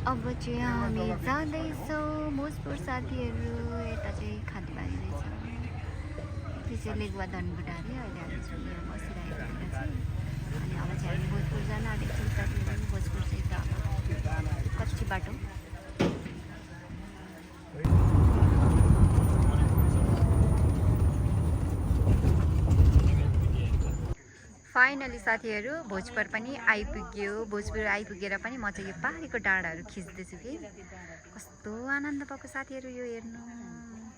अब चाहिँ हामी जाँदैछौँ भोजपुर साथीहरू। यता चाहिँ खानेबारी रहेछ, त्यो चाहिँ लेगुवा धनकुटा अरे। अहिले हामी चाहिँ बसिरहेको बेला चाहिँ अनि अब चाहिँ हामी भोजपुर जान आँटेको छौँ साथीहरू। भोजपुर चाहिँ त कच्ची बाटो। फाइनली साथीहरू भोजपुर पनि आइपुग्यो। भोजपुर आइपुगेर पनि म चाहिँ यो पाहाडको डाँडाहरू खिच्दैछु कि कस्तो आनन्द पाएको साथीहरू। यो हेर्नु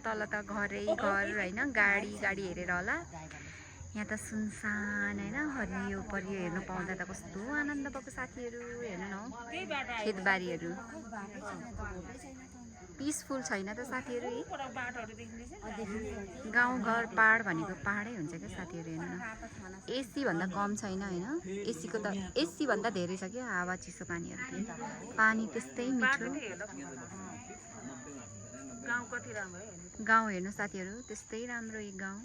तल त घरै घर होइन, गाडी हेरेर होला। यहाँ त सुनसान होइन, हरियो परियो हेर्नु पाउँदा त कस्तो आनन्द पाएको साथीहरू। हेर्नु न खेतबारीहरू पिसफुल छैन त साथीहरू। गाउँघर पाहाड भनेको पाहाडै हुन्छ क्या साथीहरू। हेर्नु न एसी भन्दा कम छैन होइन, एसीको त एसी भन्दा धेरै छ क्या हावा चिसो पानीहरू। पानी त्यस्तै मिठो। गाउँ हेर्नु साथीहरू त्यस्तै राम्रो। एक गाउँ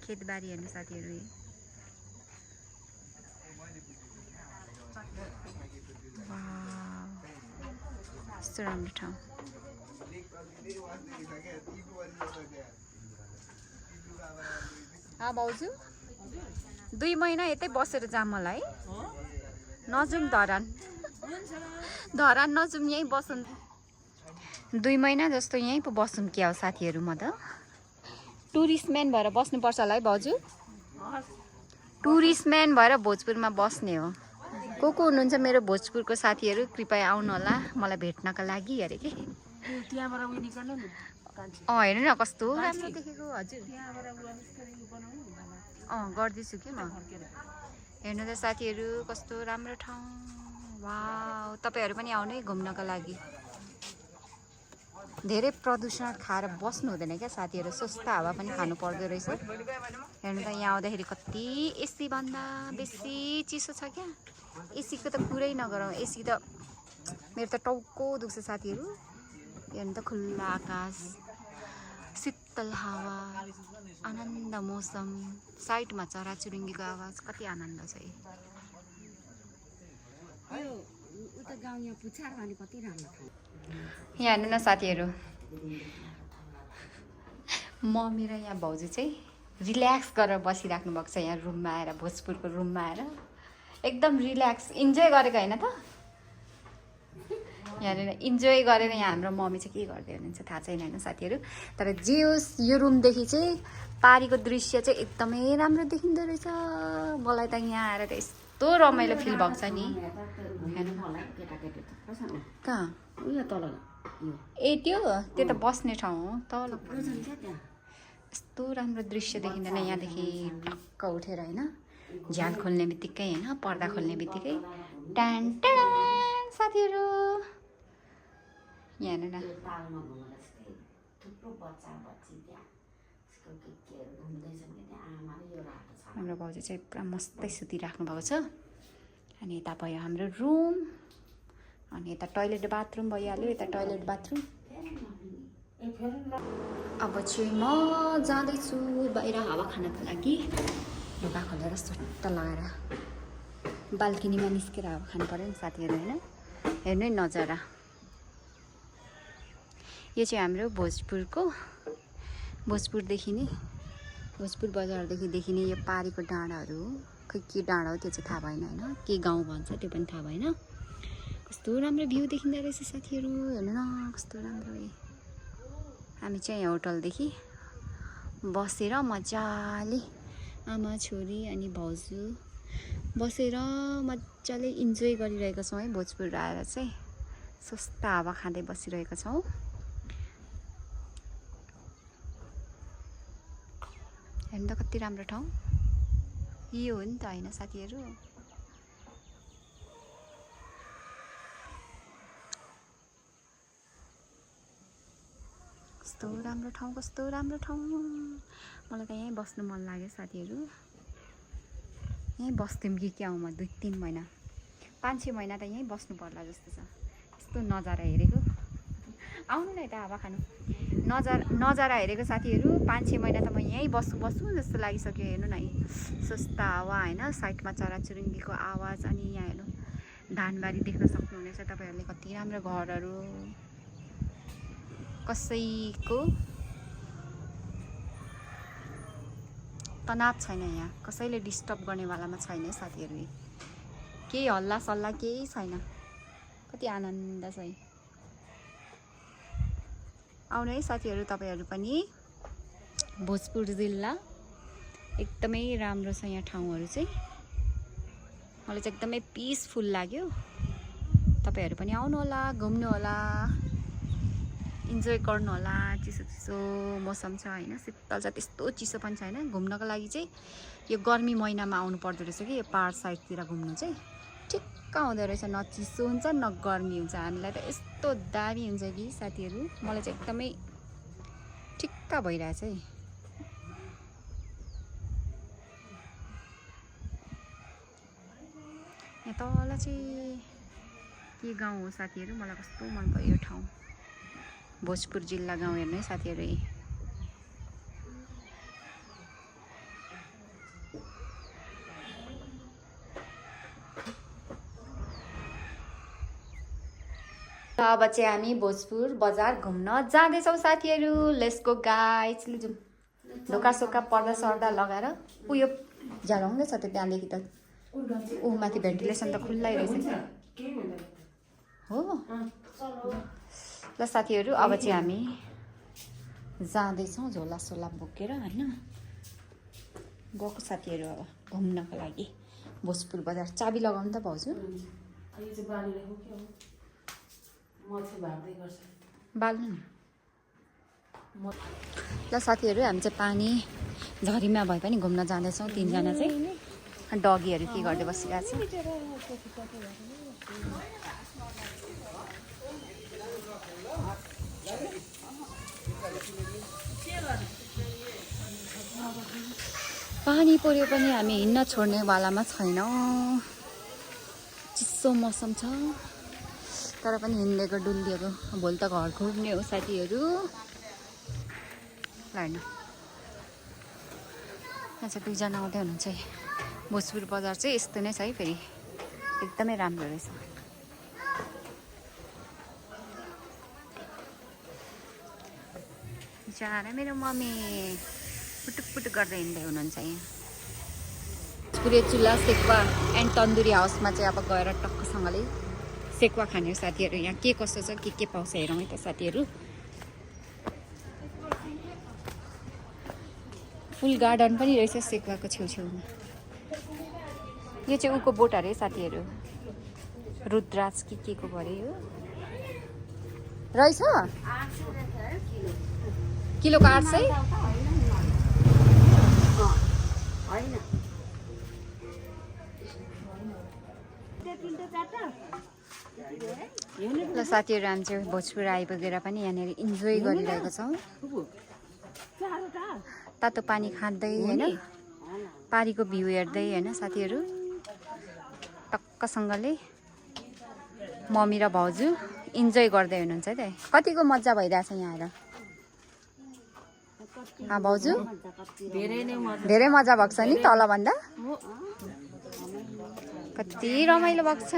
खेतबारी हेर्नु साथीहरू। कस्तो राम्रो ठाउँ। भाउजू 2 महिना यतै बसेर जाऊँ मलाई, नजाउँ धरान नजाउँ, यहीँ बसौँ। 2 महिना जस्तो यहीँ पो बसौँ क्या हो साथीहरू। म त टुरिस्टम्यान भएर बस्नुपर्छ होला है भाउजू। टुरिस्टम्यान भएर भोजपुरमा बस्ने हो। को हुनुहुन्छ मेरो भोजपुरको साथीहरू कृपया आउनु होला मलाई भेट्नका लागि अरे कि। हेर्नु न कस्तो राम्रो देखेको। हजुर गर्दैछु कि म। हेर्नु त साथीहरू कस्तो राम्रो ठाउँ। वाउ, तपाईँहरू पनि आउनु है घुम्नका लागि। धेरै प्रदूषण खाएर बस्नु हुँदैन क्या साथीहरू, स्वस्थ हावा पनि खानु पर्दो रहेछ। हेर्नु त यहाँ आउँदाखेरि कति एसी भन्दा बेसी चिसो छ क्या। एसीको त कुरै नगरौँ, एसी त मेरो त टाउको दुख्छ साथीहरू। हेर्नु त खुल्ला आकाश, शीतल हावा, आनन्द मौसम, साइडमा चराचुरुङ्गीको आवाज, कति आनन्द छ। यहाँ हेर्नु न साथीहरू, मम्मी र यहाँ भाउजू चाहिँ रिल्याक्स गरेर बसिराख्नु भएको छ यहाँ रुममा आएर, भोजपुरको रुममा आएर एकदम रिल्याक्स इन्जोय गरेको होइन त। यहाँनिर इन्जोय गरेर यहाँ हाम्रो मम्मी चाहिँ के गर्दै हुनुहुन्छ थाहा छैन होइन साथीहरू। तर जे होस् यो रुमदेखि चाहिँ पारीको दृश्य चाहिँ एकदमै राम्रो देखिँदो रहेछ। मलाई त यहाँ आएर त यस्तो रमाइलो फिल भएको छ नि। कहाँ ए त्यो त बस्ने ठाउँ हो तल। यस्तो राम्रो दृश्य देखिँदैन यहाँदेखि ढक्क उठेर होइन। झ्याल खोल्ने बित्तिकै होइन, पर्दा खोल्ने बित्तिकै ट्यान ट्यान साथीहरू। यहाँ हेर्नु न हाम्रो भाउजू चाहिँ पुरा मस्तै सुतिराख्नु भएको छ। अनि यता भयो हाम्रो रुम, अनि यता टोइलेट बाथरुम भइहाल्यो। यता टोइलेट बाथरुम। अब चाहिँ म जाँदैछु बाहिर हावा खानको लागि। लुगा खोलेर सट्ट लगाएर बाल्कनीमा निस्केर हावा खानु पऱ्यो नि साथीहरू होइन। हेर्नु नि नजारा। यो चाहिँ हाम्रो भोजपुरदेखि नै, भोजपुर बजारदेखि देखिने यो पारीको डाँडाहरू हो। खै के डाँडा हो त्यो चाहिँ थाहा भएन होइन, के गाउँ भन्छ त्यो पनि थाहा भएन। कस्तो राम्रो भ्यू देखिँदो रहेछ साथीहरू। हेर्नु न कस्तो राम्रो। हामी चाहिँ यहाँ होटलदेखि बसेर मजाले आमा छोरी अनि भाउजू बसेर मजाले इन्जोय गरिरहेका छौँ है। भोजपुर आएर चाहिँ स्वस्थ हावा खाँदै बसिरहेका छौँ। हेर्नु त कति राम्रो ठाउँ। यो हो नि त होइन साथीहरू। कस्तो राम्रो ठाउँ, कस्तो राम्रो ठाउँ। मलाई त यहीँ बस्नु मन लाग्यो साथीहरू। यहीँ बस्थ्यौँ कि क्या हो म 2-3 महिना, 5-6 महिना त यहीँ बस्नु पर्ला जस्तो छ। यस्तो नजारा हेरेको। आउनु न यता हावा खानु। नजारा हेरेको साथीहरू। 5-6 महिना त म यहीँ बस्छु जस्तो लागिसक्यो। हेर्नु न स्वस्थ हावा होइन, साइडमा चराचुरुङ्गीको आवाज। अनि यहाँ हेर्नु धानबारी देख्न सक्नुहुनेछ तपाईहरूले कति राम्रो घरहरू कसैको तनाव छैन यहाँ कसैले डिस्टर्ब गर्नेवालामा छैन साथीहरू केही हल्ला सल्ला केही छैन कति आनन्द छ आउनु है साथीहरू तपाईहरू पनि भोजपुर जिल्ला एकदमै राम्रो छ यहाँ ठाउँहरू चाहिँ मलाई चाहिँ एकदमै पिसफुल लाग्यो तपाईहरू पनि आउनु होला घुम्नु होला इन्जोय गर्नु होला चिसो चिसो मौसम छ हैन शीतल छ त्यस्तो चिसो पनि छैन घुम्नको लागि चाहिँ यो गर्मी महिनामा आउनु पर्दो रहेछ कि यो पहाड साइडतिर घुम्नु चाहिँ ठिक्क आउँदो रहेछ न चिसो हुन्छ न गर्मी हुन्छ हामीलाई त यस्तो दामी हुन्छ कि साथीहरू मलाई चाहिँ एकदमै ठिक्क भइरहेछ है यहाँ तल चाहिँ के गाउँ हो साथीहरू मलाई कस्तो मन पर्यो यो ठाउँ भोजपुर जिल्ला गाउँ हेर्नु है साथीहरू अब चाहिँ हामी भोजपुर बजार घुम्न जाँदैछौँ साथीहरू लेट्स गो गाइस लु जाउँ ढोका सोका पर्दा सर्दा लगाएर उयो झ्यालङ्गै छ त त्यहाँदेखि त ऊ माथि भेन्टिलेसन त खुल्लै रहेछ हो ल साथीहरू अब चाहिँ हामी जाँदैछौँ झोला सोला बोकेर होइन गएको साथीहरू अब घुम्नको लागि भोजपुर बजार चाबी लगाउनु त भाउजू बाल्नु ल साथीहरू हामी चाहिँ पानी झरीमा भए पनि घुम्न जाँदैछौँ तीनजना चाहिँ डगीहरू के गर्दै बसिरहेको छ पानी पर्यो पनि हामी हिँड्न छोड्नेवालामा छैनौँ चिसो मौसम छ तर पनि हिँडेको डुलिएको भोलि त घर घुर्ने हो साथीहरू हेर्नु यहाँ चाहिँ दुईजना आउँदै हुनुहुन्छ है भोजपुर बजार चाहिँ यस्तो नै छ है फेरि एकदमै राम्रो रहेछ बिचारा मेरो मम्मी पुटुक पुटुक गर्दै हिँड्दै हुनुहुन्छ यहाँ भोजपुरे चुल्हा सेकुवा एन्ड तन्दुरी हाउसमा चाहिँ अब गएर टक्कसँगले सेकुवा खाने हो साथीहरू यहाँ के कस्तो छ के पाउँछ हेरौँ है त साथीहरू फुल गार्डन पनि रहेछ सेकुवाको छेउछेउमा यो चाहिँ उको बोट अरे साथीहरू रुद्राज के को भरे हो रहेछ किलोको 800 ल साथीहरू हामी चाहिँ भोजपुर आइपुगेर पनि यहाँनिर इन्जोय गरिरहेको छौँ तातो पानी खाँदै होइन पारीको भ्यू हेर्दै होइन साथीहरू टक्कसँगले मम्मी र भाउजू इन्जोय गर्दै हुनुहुन्छ है त कतिको मजा भइरहेछ यहाँ आएर भाउजू धेरै मजा भएको छ नि तलभन्दा कति रमाइलो भएको छ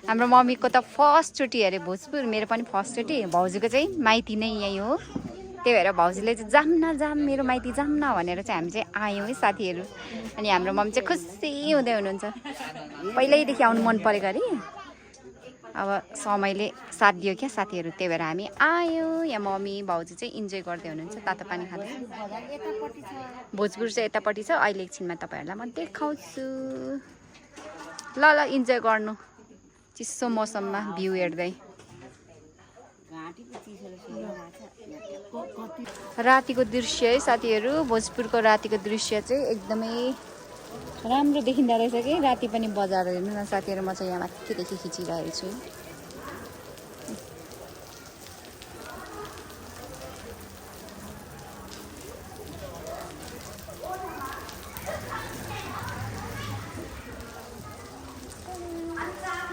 हाम्रो मम्मीको त फर्स्ट चोटि अरे भोजपुर मेरो पनि फर्स्ट चोटि भाउजूको चाहिँ माइती नै यहीँ हो त्यही भएर भाउजूले चाहिँ जाम न जाम मेरो माइती जाम न भनेर चाहिँ हामी चाहिँ आयौँ है साथीहरू अनि हाम्रो मम्मी चाहिँ खुसी हुँदै हुनुहुन्छ पहिल्यैदेखि आउनु मन परेको अरे अब समयले साथ दियो क्या साथीहरू त्यही भएर हामी आयौँ यहाँ मम्मी भाउजू चाहिँ इन्जोय गर्दै हुनुहुन्छ तातो पानी खाँदै भोजपुर चाहिँ यतापट्टि छ अहिले एकछिनमा तपाईँहरूलाई म देखाउँछु ल इन्जोय गर्नु चिसो मौसममा भ्यू हेर्दै रातिको दृश्य है साथीहरू भोजपुरको रातिको दृश्य चाहिँ एकदमै राम्रो देखिँदो रहेछ कि राति पनि बजार हेर्नु न साथीहरू म चाहिँ यहाँ माथिदेखि खिचिरहेको छु